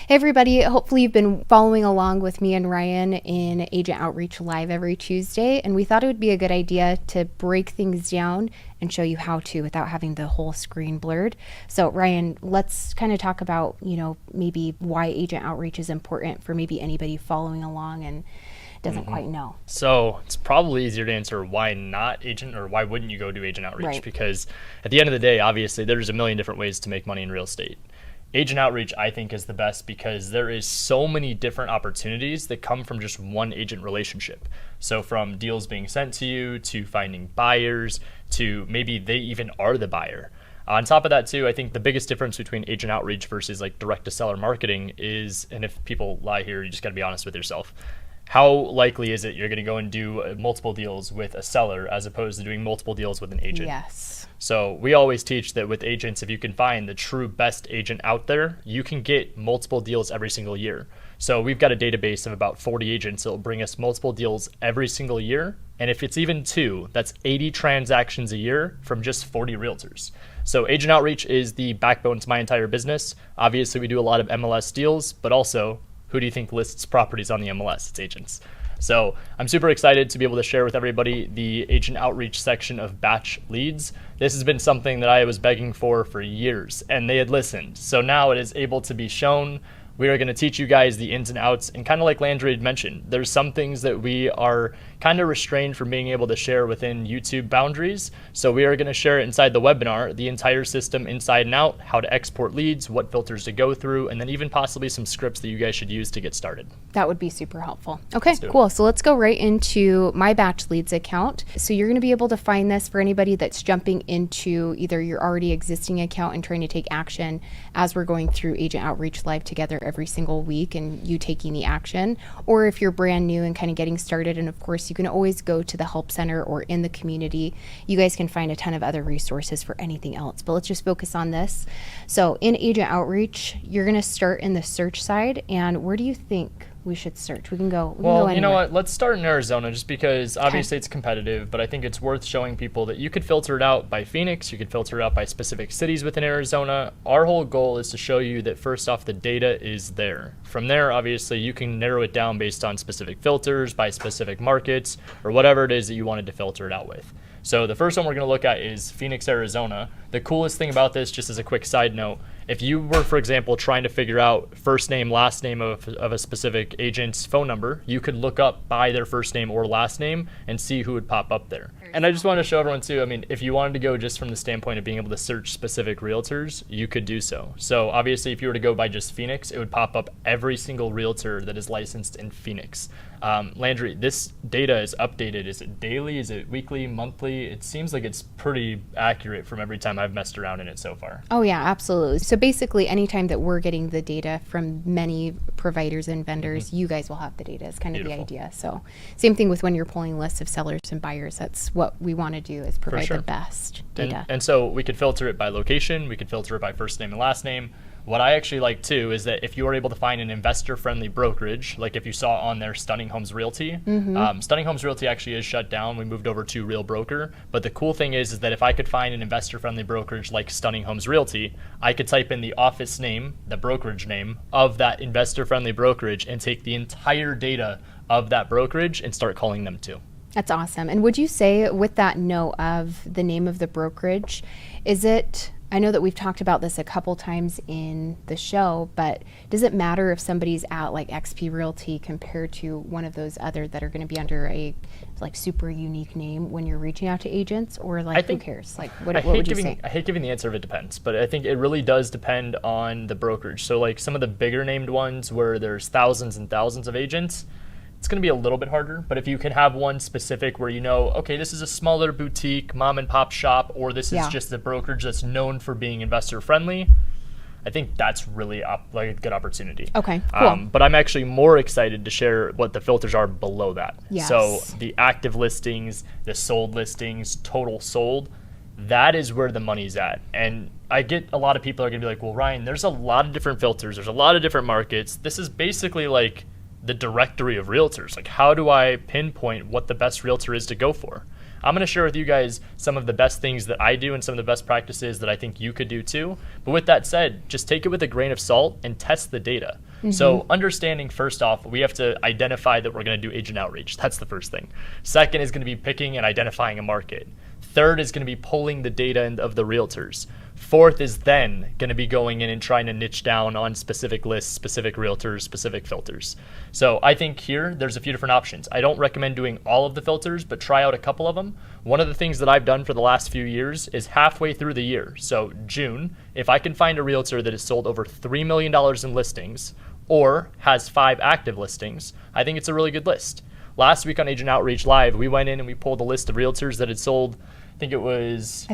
Hey everybody, hopefully you've been following along with me and Ryan in Agent Outreach Live every Tuesday, and we thought it would be a good idea to break things down and show you how to without having the whole screen blurred. So Ryan, let's kind of talk about, maybe why agent outreach is important for maybe anybody following along and doesn't quite know. So it's probably easier to answer why not agent, or why wouldn't you go do agent outreach? Right. Because at the end of the day, obviously there's a million different ways to make money in real estate. Agent outreach, I think, is the best because there is so many different opportunities that come from just one agent relationship. So from deals being sent to you, to finding buyers, to maybe they even are the buyer. On top of that too, I think the biggest difference between agent outreach versus like direct to seller marketing is, and if people lie here, you just got to be honest with yourself. How likely is it you're going to go and do multiple deals with a seller as opposed to doing multiple deals with an agent? Yes. So we always teach that with agents, if you can find the true best agent out there, you can get multiple deals every single year. So we've got a database of about 40 agents that will bring us multiple deals every single year. And if it's even two, that's 80 transactions a year from just 40 realtors. So agent outreach is the backbone to my entire business. Obviously, we do a lot of MLS deals, but also, who do you think lists properties on the MLS? It's agents. So I'm super excited to be able to share with everybody the agent outreach section of BatchLeads. This has been something that I was begging for years, and they had listened. So now it is able to be shown. We are going to teach you guys the ins and outs, and kind of like Landree had mentioned, there's some things that we are kind of restrained from being able to share within YouTube boundaries. So we are going to share it inside the webinar, the entire system inside and out, how to export leads, what filters to go through, and then even possibly some scripts that you guys should use to get started. That would be super helpful. Okay, cool. So let's go right into my BatchLeads account. So you're going to be able to find this for anybody that's jumping into either your already existing account and trying to take action as we're going through Agent Outreach Live together every single week and you taking the action, or if you're brand new and kind of getting started. And of course, you can always go to the help center or in the community. You guys can find a ton of other resources for anything else, but let's just focus on this. So in Agent Outreach, you're going to start in the search side. And where do you think we should search? We can go Well, anywhere. you know what? Let's start in Arizona just because obviously it's competitive, but I think it's worth showing people that you could filter it out by Phoenix, you could filter it out by specific cities within Arizona. Our whole goal is to show you that first off, the data is there. From there, obviously, you can narrow it down based on specific filters, by specific markets, or whatever it is that you wanted to filter it out with. So the first one we're going to look at is Phoenix, Arizona. The coolest thing about this, just as a quick side note, if you were, for example, trying to figure out first name, last name of a specific agent's phone number, you could look up by their first name or last name and see who would pop up there. And I just want to show everyone too, if you wanted to go just from the standpoint of being able to search specific realtors, you could do so. So obviously, if you were to go by just Phoenix, it would pop up every single realtor that is licensed in Phoenix. Landree, this data is updated. Is it daily? Is it weekly, monthly? It seems like it's pretty accurate from every time I've messed around in it so far. Oh yeah, absolutely. So basically anytime that we're getting the data from many providers and vendors, you guys will have the data is kind of the idea. So same thing with when you're pulling lists of sellers and buyers. That's what we want to do, is provide the best data. And so we could filter it by location. We could filter it by first name and last name. What I actually like too is that if you are able to find an investor-friendly brokerage, like if you saw on there Stunning Homes Realty, Stunning Homes Realty actually is shut down. We moved over to Real Broker. But the cool thing is that if I could find an investor-friendly brokerage like Stunning Homes Realty, I could type in the office name, the brokerage name of that investor-friendly brokerage, and take the entire data of that brokerage and start calling them too. That's awesome. And would you say, with that note of the name of the brokerage, is it, I know that we've talked about this a couple times in the show, but does it matter if somebody's at like XP Realty compared to one of those other that are going to be under a like super unique name when you're reaching out to agents, or like who cares? Like what would you say? I hate giving the answer of it depends, but I think it really does depend on the brokerage. So like some of the bigger named ones where there's thousands and thousands of agents, it's going to be a little bit harder. But if you can have one specific where you know, okay, this is a smaller boutique mom and pop shop, or this is just a brokerage that's known for being investor friendly, I think that's really like a good opportunity. Okay, cool. But I'm actually more excited to share what the filters are below that. Yes. So the active listings, the sold listings, total sold, that is where the money's at. And I get a lot of people are going to be like, well, Ryan, there's a lot of different filters. There's a lot of different markets. This is basically like the directory of realtors. Like, how do I pinpoint what the best realtor is to go for? I'm going to share with you guys some of the best things that I do and some of the best practices that I think you could do too. But with that said, just take it with a grain of salt and test the data. So understanding, first off, we have to identify that we're going to do agent outreach. That's the first thing. Second is going to be picking and identifying a market. Third is going to be pulling the data of the realtors. Fourth is then going to be going in and trying to niche down on specific lists, specific realtors, specific filters. So I think here there's a few different options. I don't recommend doing all of the filters, but try out a couple of them. One of the things that I've done for the last few years is halfway through the year, so June, if I can find a realtor that has sold over $3 million in listings or has 5 active listings, I think it's a really good list. Last week on Agent Outreach Live, we went in and we pulled a list of realtors that had sold, I think it was,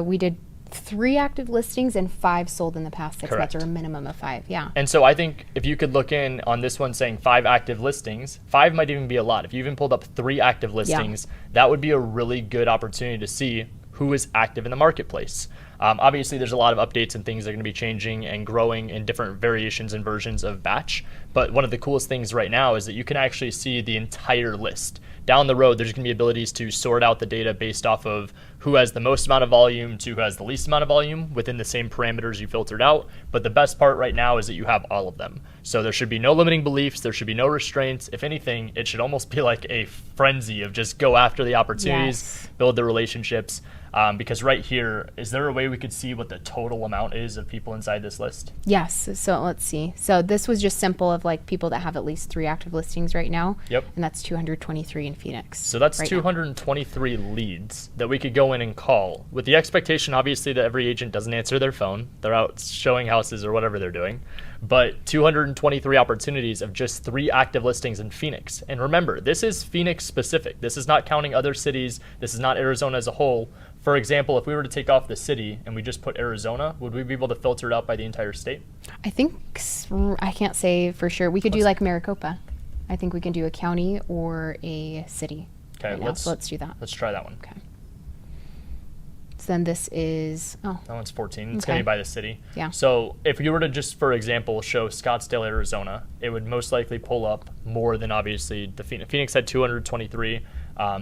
we did 3 active listings and 5 sold in the past 6 months, or a minimum of 5. Yeah. And so I think if you could look in on this one saying 5 active listings, 5 might even be a lot. If you even pulled up 3 active listings, that would be a really good opportunity to see who is active in the marketplace. Obviously, there's a lot of updates and things that are going to be changing and growing in different variations and versions of Batch. But one of the coolest things right now is that you can actually see the entire list. Down the road, there's going to be abilities to sort out the data based off of who has the most amount of volume to who has the least amount of volume within the same parameters you filtered out. But the best part right now is that you have all of them. So there should be no limiting beliefs. There should be no restraints. If anything, it should almost be like a frenzy of just go after the opportunities, build the relationships. Because right here, is there a way we could see what the total amount is of people inside this list? Yes. So let's see. So this was just simple of like people that have at least 3 active listings right now. Yep. And that's 223 in Phoenix. So that's right 223 leads that we could go in and call with the expectation, obviously, that every agent doesn't answer their phone. They're out showing houses or whatever they're doing. But 223 opportunities of just 3 active listings in Phoenix. And remember, this is Phoenix specific. This is not counting other cities. This is not Arizona as a whole. For example, if we were to take off the city and we just put Arizona, would we be able to filter it out by the entire state? I can't say for sure. We could do like Maricopa. I think we can do a county or a city. Okay, right let's do that. Let's try that one. Okay. So then this is, that one's 14. It's going to be by the city. Yeah. So if you were to just, for example, show Scottsdale, Arizona, it would most likely pull up more than obviously the Phoenix. Phoenix had 223.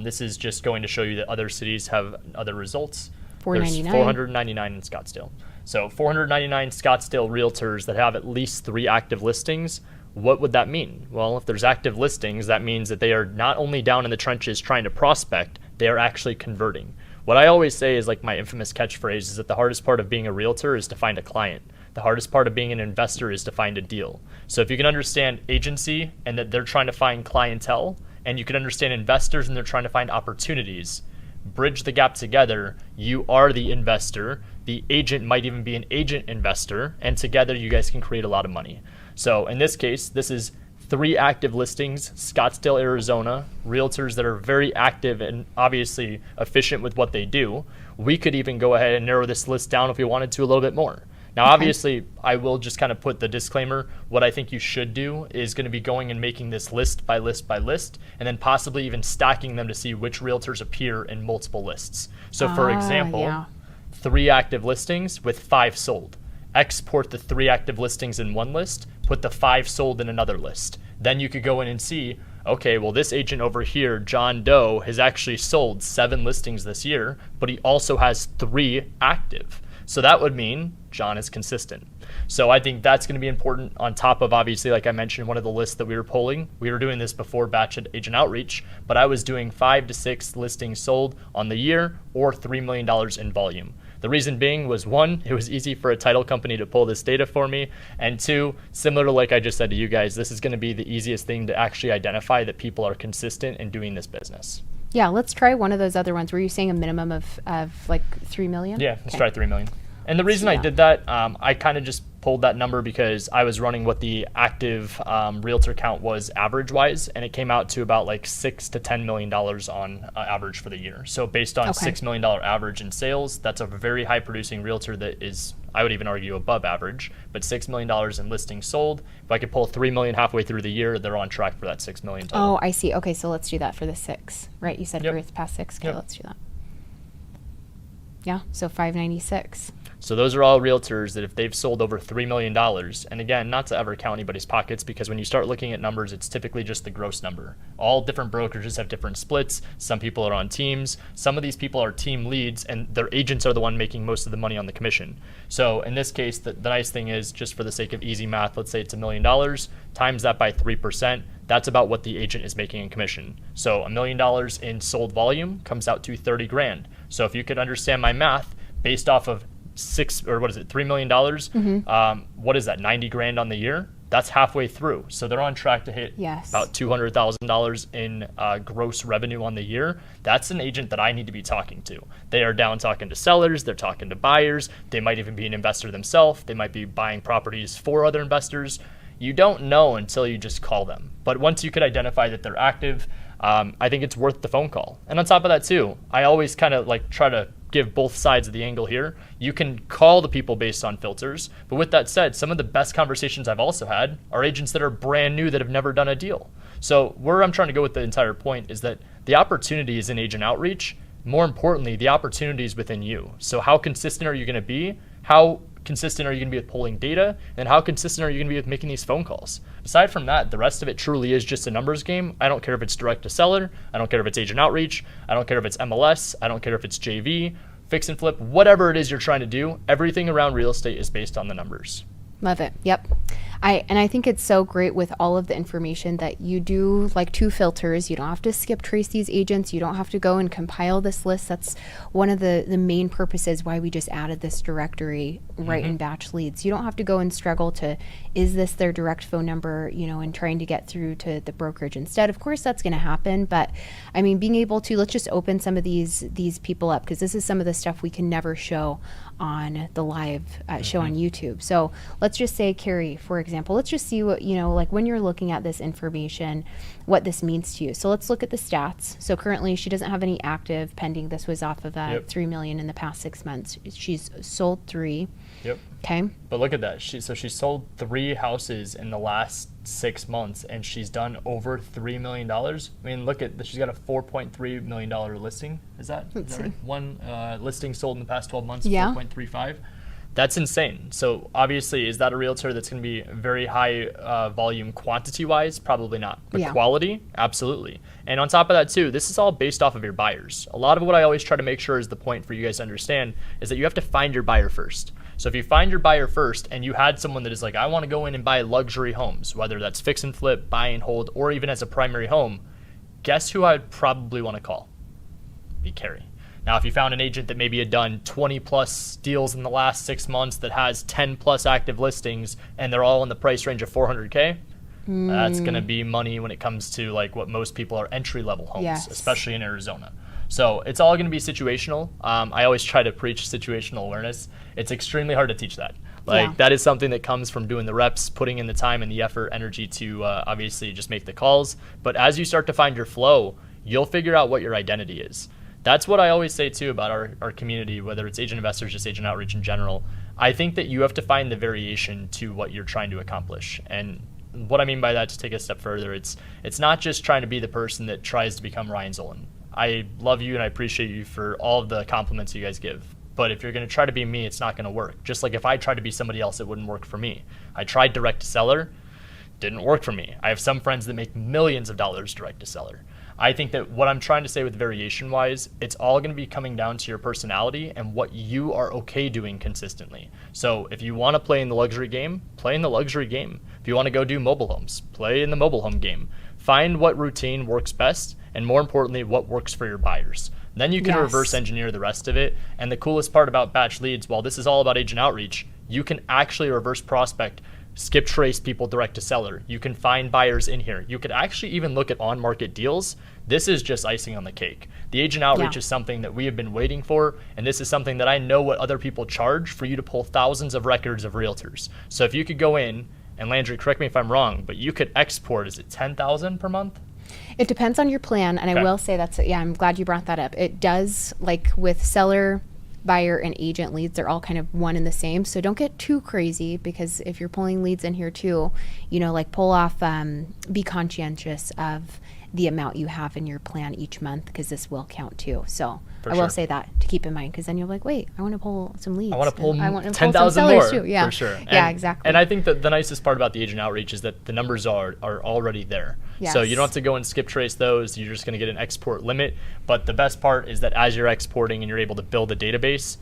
This is just going to show you that other cities have other results. 499. There's 499 in Scottsdale. So 499 Scottsdale realtors that have at least 3 active listings. What would that mean? Well, if there's active listings, that means that they are not only down in the trenches trying to prospect, they are actually converting. What I always say is like my infamous catchphrase is that the hardest part of being a realtor is to find a client. The hardest part of being an investor is to find a deal. So if you can understand agency and that they're trying to find clientele, and you can understand investors and they're trying to find opportunities, bridge the gap together, you are the investor, the agent might even be an agent investor, and together you guys can create a lot of money. So in this case, this is 3 active listings, Scottsdale, Arizona, realtors that are very active and obviously efficient with what they do. We could even go ahead and narrow this list down if we wanted to a little bit more. Now, obviously, I will just kind of put the disclaimer. What I think you should do is going to be going and making this list by list by list, and then possibly even stacking them to see which realtors appear in multiple lists. So for example, 3 active listings with 5 sold. Export the 3 active listings in one list, put the 5 sold in another list. Then you could go in and see, okay, well, this agent over here, John Doe, has actually sold 7 listings this year, but he also has 3 active. So that would mean John is consistent. So I think that's going to be important on top of, obviously, like I mentioned, one of the lists that we were polling. We were doing this before Batch Agent Outreach, but I was doing 5 to 6 listings sold on the year or $3 million in volume. The reason being was 1, it was easy for a title company to pull this data for me, and 2, similar to like I just said to you guys, this is going to be the easiest thing to actually identify that people are consistent in doing this business. Yeah, let's try one of those other ones. Were you saying a minimum of like 3 million? Yeah, let's try 3 million. And the reason I did that, I kind of just pulled that number because I was running what the active realtor count was average-wise, and it came out to about like $6 to $10 million on average for the year. So based on $6 million average in sales, that's a very high-producing realtor that is, I would even argue, above average. But $6 million in listings sold. If I could pull $3 million halfway through the year, they're on track for that $6 million total. Oh, I see. Okay, so let's do that for the 6, right? You said for past 6. Okay, let's do that. Yeah, so 596. So those are all realtors that if they've sold over $3 million, and again, not to ever count anybody's pockets, because when you start looking at numbers, it's typically just the gross number. All different brokerages have different splits. Some people are on teams. Some of these people are team leads, and their agents are the one making most of the money on the commission. So in this case, the nice thing is, just for the sake of easy math, let's say it's $1 million, times that by 3%. That's about what the agent is making in commission. So $1 million in sold volume comes out to 30 grand. So if you could understand my math based off of $3 million, what is that, 90 grand on the year? That's halfway through. So they're on track to hit about $200,000 in gross revenue on the year. That's an agent that I need to be talking to. They are down talking to sellers. They're talking to buyers. They might even be an investor themselves. They might be buying properties for other investors. You don't know until you just call them. But once you could identify that they're active, I think it's worth the phone call. And on top of that too, I always kind of like try to give both sides of the angle here. You can call the people based on filters, but with that said, some of the best conversations I've also had are agents that are brand new that have never done a deal. So where I'm trying to go with the entire point is that the opportunity is in agent outreach. More importantly, the opportunity is within you. So how consistent are you going to be? How consistent are you going to be with pulling data? And how consistent are you going to be with making these phone calls? Aside from that, the rest of it truly is just a numbers game. I don't care if it's direct to seller. I don't care if it's agent outreach. I don't care if it's MLS. I don't care if it's JV, fix and flip, whatever it is you're trying to do. Everything around real estate is based on the numbers. Love it. Yep. I think it's so great with all of the information that you do, like 2 filters. You don't have to skip trace these agents. You don't have to go and compile this list. That's one of the main purposes why we just added this directory right in BatchLeads. You don't have to go and struggle to, is this their direct phone number, and trying to get through to the brokerage instead. Of course, that's going to happen. But I mean, being able to, let's just open some of these people up, because this is some of the stuff we can never show on the live show on YouTube. So let's just say Carrie, for example, let's just see what, like when you're looking at this information, what this means to you. So let's look at the stats. So currently she doesn't have any active pending. This was off of $3 million in the past 6 months. She's sold 3. Yep. Okay. But look at that. She sold 3 houses in the last 6 months, and she's done over $3 million. I mean, look at she's got a $4.3 million listing. Is that right? One listing sold in the past 12 months. Yeah. 4.35. That's insane. So obviously, is that a realtor that's going to be very high volume quantity-wise? Probably not. But quality, absolutely. And on top of that too, this is all based off of your buyers. A lot of what I always try to make sure is the point for you guys to understand is that you have to find your buyer first. So if you find your buyer first and you had someone that is like, I want to go in and buy luxury homes, whether that's fix and flip, buy and hold, or even as a primary home, guess who I'd probably want to call? Be Carrie. Now, if you found an agent that maybe had done 20 plus deals in the last 6 months that has 10 plus active listings and they're all in the price range of $400K, that's going to be money when it comes to like what most people are entry level homes, especially in Arizona. So it's all going to be situational. I always try to preach situational awareness. It's extremely hard to teach that. That is something that comes from doing the reps, putting in the time and the effort, energy to obviously just make the calls. But as you start to find your flow, you'll figure out what your identity is. That's what I always say too about our community, whether it's agent investors, just agent outreach in general. I think that you have to find the variation to what you're trying to accomplish. And what I mean by that, to take a step further, it's not just trying to be the person that tries to become Ryan Zolin. I love you and I appreciate you for all of the compliments you guys give. But if you're going to try to be me, it's not going to work. Just like if I tried to be somebody else, it wouldn't work for me. I tried direct to seller, didn't work for me. I have some friends that make millions of dollars direct to seller. I think that what I'm trying to say with variation wise, it's all going to be coming down to your personality and what you are okay doing consistently. So if you want to play in the luxury game, play in the luxury game. If you want to go do mobile homes, play in the mobile home game. Find what routine works best, and more importantly, what works for your buyers. Then you can reverse engineer the rest of it. And the coolest part about BatchLeads, while this is all about agent outreach, you can actually reverse prospect, skip trace people direct to seller. You can find buyers in here. You could actually even look at on-market deals. This is just icing on the cake. The agent outreach is something that we have been waiting for, and this is something that I know what other people charge for you to pull thousands of records of realtors. So if you could go in, and Landree, correct me if I'm wrong, but you could export, is it 10,000 per month? It depends on your plan, and I will say I'm glad you brought that up. It does, like with seller, buyer, and agent leads, they're all kind of one and the same. So don't get too crazy, because if you're pulling leads in here too, like pull off, be conscientious of the amount you have in your plan each month, because this will count too. So For I will sure. say that to keep in mind, because then you're like, wait, I want to pull some leads. I want to pull I want to pull 10,000 some sellers more, too. Yeah, for sure. Yeah, exactly. And I think that the nicest part about the agent outreach is that the numbers are already there. Yes. So you don't have to go and skip trace those. You're just going to get an export limit. But the best part is that as you're exporting and you're able to build a database,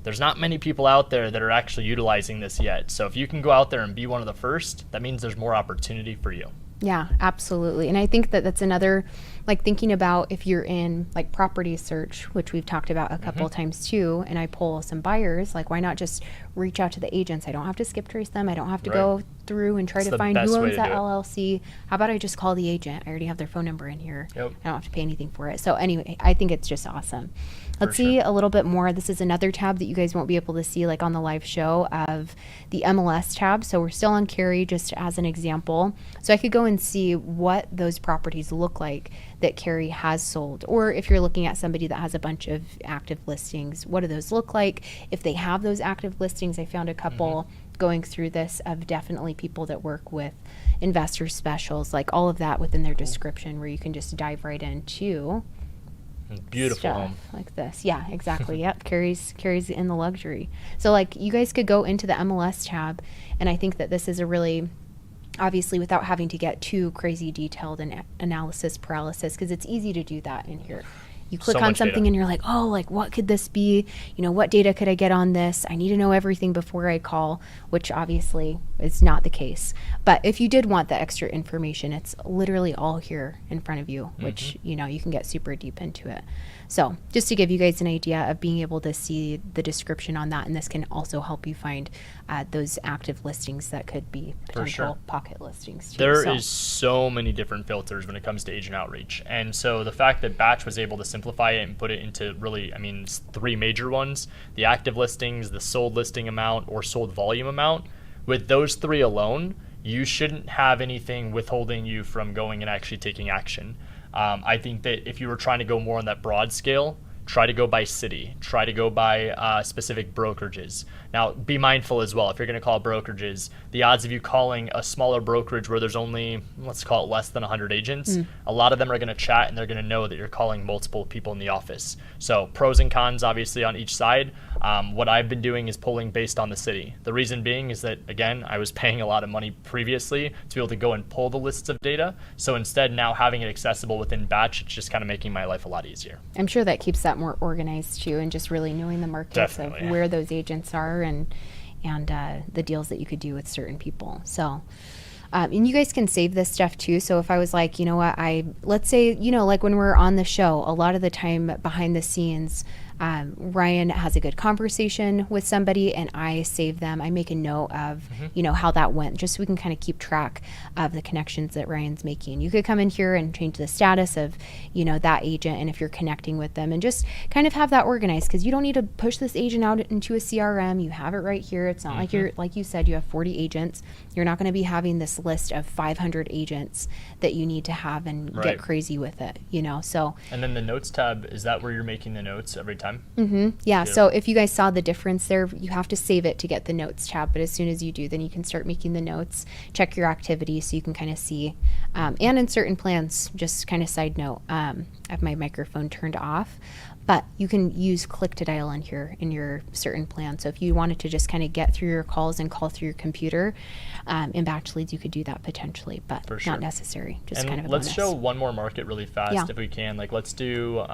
there's not many people out there that are actually utilizing this yet. So if you can go out there and be one of the first, that means there's more opportunity for you. Yeah, absolutely. And I think that that's another, like, thinking about if you're in like property search, which we've talked about a couple of times too, and I pull some buyers, like, why not just reach out to the agents? I don't have to skip trace them. I don't have to go through and try It's to the find best who way owns to that do it. LLC. How about I just call the agent? I already have their phone number in here. Yep. I don't have to pay anything for it. So anyway, I think it's just awesome. Let's For see sure. a little bit more. This is another tab that you guys won't be able to see like on the live show of the MLS tab. So we're still on Carrie just as an example. So I could go and see what those properties look like that Carrie has sold. Or if you're looking at somebody that has a bunch of active listings, what do those look like? If they have those active listings, I found a couple going through this of definitely people that work with investor specials, like all of that within their description, where you can just dive right into Beautiful stuff home. like this. Yeah, exactly. Yep. Carrie's in the luxury. So like you guys could go into the MLS tab, and I think that this is a really, obviously without having to get too crazy detailed and analysis paralysis, because it's easy to do that in here. You click So on much something data. and you're like, oh, like what could this be? You know, what data could I get on this? I need to know everything before I call, which obviously is not the case. But if you did want the extra information, it's literally all here in front of you, which, you know, you can get super deep into it. So just to give you guys an idea of being able to see the description on that, and this can also help you find those active listings that could be potential sure. pocket listings too. There is so many different filters when it comes to agent outreach. And so the fact that Batch was able to simplify it and put it into really, I mean, it's three major ones: the active listings, the sold listing amount, or sold volume amount. With those three alone, you shouldn't have anything withholding you from going and actually taking action. I think that if you were trying to go more on that broad scale, try to go by city, try to go by specific brokerages. Now, be mindful as well, if you're going to call brokerages, the odds of you calling a smaller brokerage where there's only, let's call it less than 100 agents, a lot of them are going to chat and they're going to know that you're calling multiple people in the office. So pros and cons, obviously, on each side. What I've been doing is pulling based on the city. The reason being is that, again, I was paying a lot of money previously to be able to go and pull the lists of data. So instead, now having it accessible within Batch, it's just kind of making my life a lot easier. I'm sure that keeps that more organized too, and just really knowing the markets Definitely. of where those agents are and the deals that you could do with certain people. So, and you guys can save this stuff too. So if I was like, you know what, let's say, you know, like when we're on the show, a lot of the time behind the scenes, Ryan has a good conversation with somebody and I save them. I make a note of, you know, how that went, just so we can kind of keep track of the connections that Ryan's making. You could come in here and change the status of, you know, that agent, and if you're connecting with them, and just kind of have that organized, because you don't need to push this agent out into a CRM. You have it right here. It's not like you're, like you said, you have 40 agents. You're not going to be having this list of 500 agents that you need to have and get crazy with it, you know. So And then the notes tab, is that where you're making the notes every time? yeah, so if you guys saw the difference there, you have to save it to get the notes tab, but as soon as you do, then you can start making the notes, check your activity so you can kind of see, and in certain plans, just kind of side note, I have my microphone turned off, but you can use click to dial in here in your certain plan. So if you wanted to just kind of get through your calls and call through your computer, in BatchLeads, you could do that potentially, but not necessary, just And kind of a let's bonus. show one more market really fast if we can. Like let's do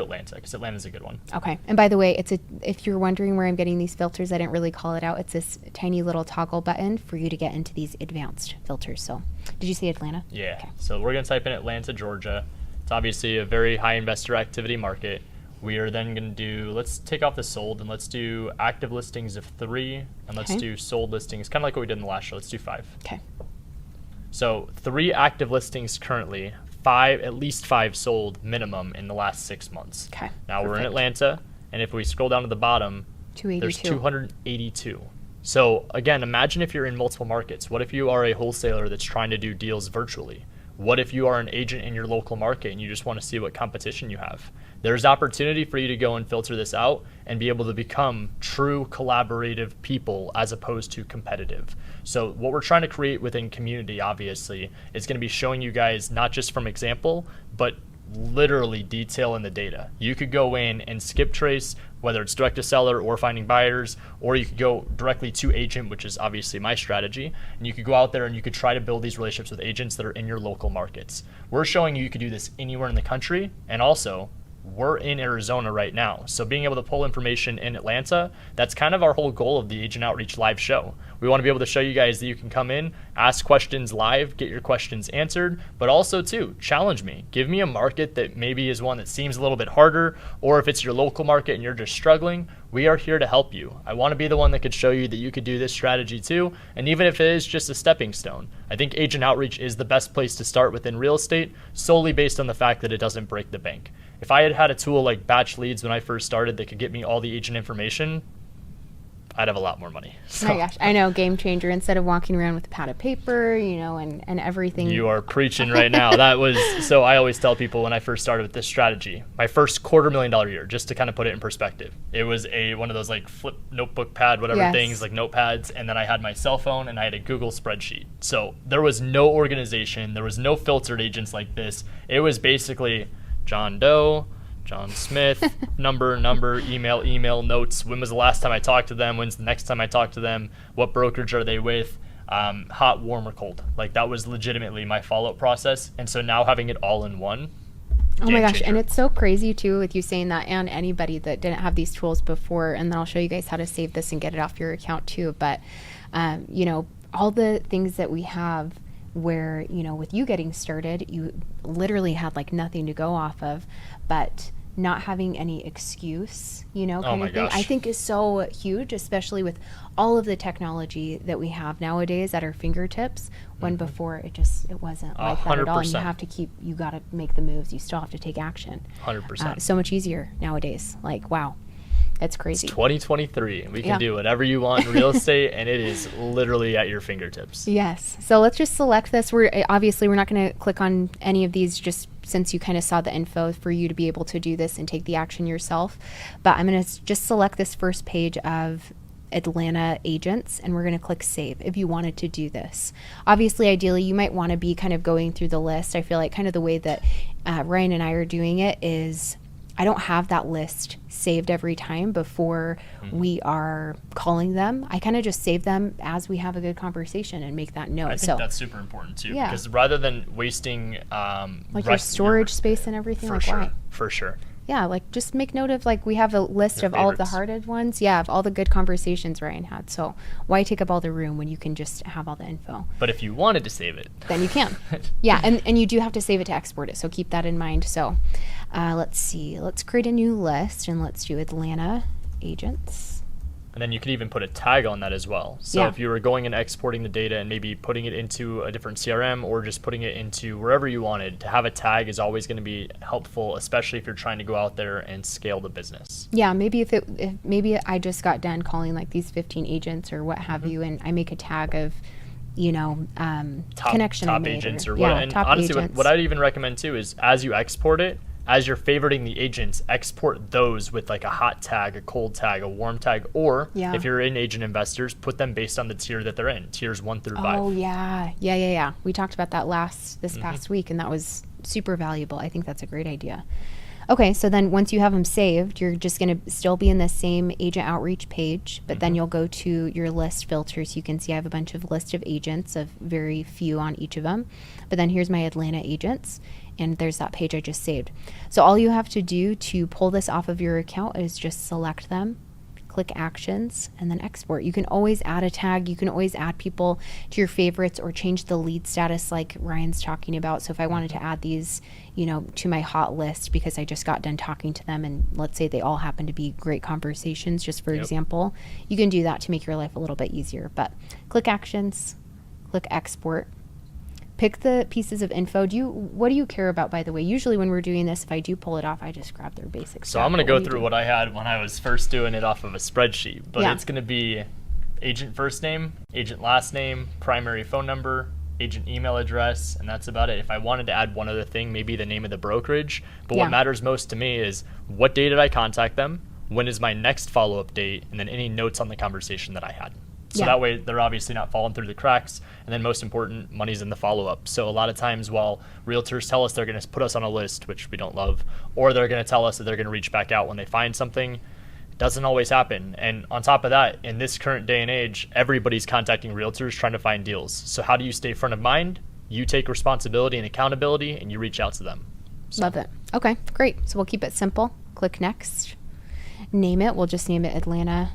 Atlanta, because Atlanta's a good one. Okay. And by the way, if you're wondering where I'm getting these filters, I didn't really call it out. It's this tiny little toggle button for you to get into these advanced filters. So did you see Atlanta? Yeah. Okay. So we're going to type in Atlanta, Georgia. It's obviously a very high investor activity market. We are then going to do, let's take off the sold and let's do active listings of 3, and let's do sold listings, kind of like what we did in the last show. Let's do 5. Okay. So 3 active listings currently, at least 5 sold minimum in the last 6 months. Okay. Now we're in Atlanta, and if we scroll down to the bottom, 282. there's 282. So again, imagine if you're in multiple markets. What if you are a wholesaler that's trying to do deals virtually? What if you are an agent in your local market and you just want to see what competition you have? There's opportunity for you to go and filter this out and be able to become true collaborative people as opposed to competitive. So what we're trying to create within community, obviously, is going to be showing you guys not just from example, but literally detail in the data. You could go in and skip trace, whether it's direct to seller or finding buyers, or you could go directly to agent, which is obviously my strategy. And you could go out there and you could try to build these relationships with agents that are in your local markets. We're showing you could do this anywhere in the country, and also we're in Arizona right now. So being able to pull information in Atlanta, that's kind of our whole goal of the Agent Outreach live show. We want to be able to show you guys that you can come in, ask questions live, get your questions answered, but also too, challenge me. Give me a market that maybe is one that seems a little bit harder, or if it's your local market and you're just struggling, we are here to help you. I want to be the one that could show you that you could do this strategy too, and even if it is just a stepping stone. I think Agent Outreach is the best place to start within real estate, solely based on the fact that it doesn't break the bank. If I had had a tool like BatchLeads when I first started that could get me all the agent information, I'd have a lot more money. So. Oh my gosh, I know, game changer. Instead of walking around with a pad of paper, and everything. You are preaching right now. That was, so I always tell people when I first started with this strategy, my first $250,000 year, just to kind of put it in perspective, it was one of those like flip notebook pad, whatever things, like notepads, and then I had my cell phone and I had a Google spreadsheet. So there was no organization, there was no filtered agents like this. It was basically John Doe, John Smith, number, email, notes. When was the last time I talked to them? When's the next time I talk to them? What brokerage are they with? Hot, warm, or cold? Like that was legitimately my follow-up process. And so now having it all in one. Oh my gosh. And it's so crazy too with you saying that, and anybody that didn't have these tools before. And then I'll show you guys how to save this and get it off your account too. But, all the things that we have where, with you getting started, you literally had like nothing to go off of, but not having any excuse, kind of thing, gosh. I think is so huge, especially with all of the technology that we have nowadays at our fingertips, when before it wasn't like that at all. And you got to make the moves. You still have to take action. 100%. So much easier nowadays. Like, wow. That's crazy. It's 2023. We can do whatever you want in real estate, and it is literally at your fingertips. Yes. So let's just select this. We're not going to click on any of these, just since you kind of saw the info for you to be able to do this and take the action yourself. But I'm going to just select this first page of Atlanta agents, and we're going to click save if you wanted to do this. Obviously, ideally, you might want to be kind of going through the list. I feel like kind of the way that Ryan and I are doing it is, I don't have that list saved every time before we are calling them. I kind of just save them as we have a good conversation and make that note. I think that's super important too, because rather than wasting like your storage space and everything, why? For sure. Yeah, like just make note of, like, we have a list of all of the hearted ones. Yeah, of all the good conversations Ryan had. So why take up all the room when you can just have all the info? But if you wanted to save it, then you can. Yeah, and you do have to save it to export it. So keep that in mind. So let's see. Let's create a new list, and let's do Atlanta agents. And then you could even put a tag on that as well. So if you were going and exporting the data and maybe putting it into a different CRM or just putting it into wherever you wanted, to have a tag is always going to be helpful, especially if you're trying to go out there and scale the business. Yeah, maybe if maybe I just got done calling like these 15 agents or what have you, and I make a tag of, connection top agents or what. And honestly, what I'd even recommend too is, as you export it, as you're favoriting the agents, export those with like a hot tag, a cold tag, a warm tag, or if you're in agent investors, put them based on the tier that they're in, tiers 1 through 5. Oh yeah. We talked about that this past week, and that was super valuable. I think that's a great idea. Okay, so then once you have them saved, you're just going to still be in the same agent outreach page, but then you'll go to your list filters. You can see I have a bunch of list of agents, of very few on each of them. But then here's my Atlanta agents, and there's that page I just saved. So all you have to do to pull this off of your account is just select them, click actions, and then export. You can always add a tag. You can always add people to your favorites or change the lead status like Ryan's talking about. So if I wanted to add these, to my hot list because I just got done talking to them, and let's say they all happen to be great conversations, just for example, you can do that to make your life a little bit easier. But click actions, click export. Pick the pieces of info. What do you care about, by the way? Usually when we're doing this, if I do pull it off, I just grab their basic stuff. So I'm going to go through what I had when I was first doing it off of a spreadsheet. But it's going to be agent first name, agent last name, primary phone number, agent email address, and that's about it. If I wanted to add one other thing, maybe the name of the brokerage, but what matters most to me is what day did I contact them, when is my next follow-up date, and then any notes on the conversation that I had. So that way they're obviously not falling through the cracks. And then most important, money's in the follow-up. So a lot of times while realtors tell us they're going to put us on a list, which we don't love, or they're going to tell us that they're going to reach back out when they find something, it doesn't always happen. And on top of that, in this current day and age, everybody's contacting realtors trying to find deals. So how do you stay front of mind? You take responsibility and accountability and you reach out to them. So. Love it. Okay, great. So we'll keep it simple. Click next. Name it. We'll just name it Atlanta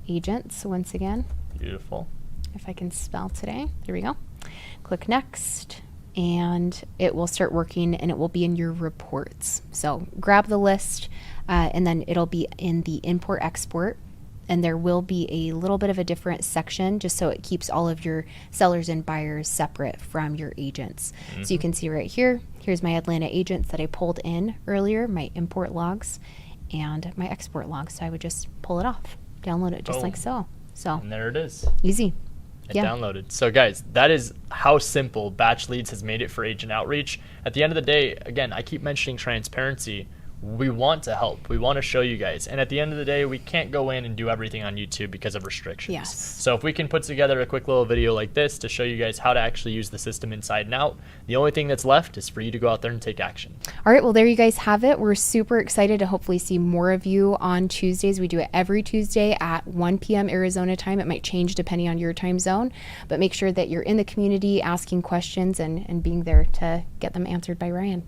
Agents once again. Beautiful. If I can spell today. There we go. Click next and it will start working and it will be in your reports. So grab the list and then it'll be in the import export, and there will be a little bit of a different section just so it keeps all of your sellers and buyers separate from your agents. So you can see right here, here's my Atlanta agents that I pulled in earlier, my import logs and my export logs. So I would just pull it off, download it just like so. So and there it is. Easy. It downloaded. So guys, that is how simple BatchLeads has made it for agent outreach. At the end of the day, again, I keep mentioning transparency. We want to help. We want to show you guys. And at the end of the day, we can't go in and do everything on YouTube because of restrictions. Yes. So if we can put together a quick little video like this to show you guys how to actually use the system inside and out, the only thing that's left is for you to go out there and take action. All right, well, there you guys have it. We're super excited to hopefully see more of you on Tuesdays. We do it every Tuesday at 1 p.m. Arizona time. It might change depending on your time zone, but make sure that you're in the community asking questions and being there to get them answered by Ryan.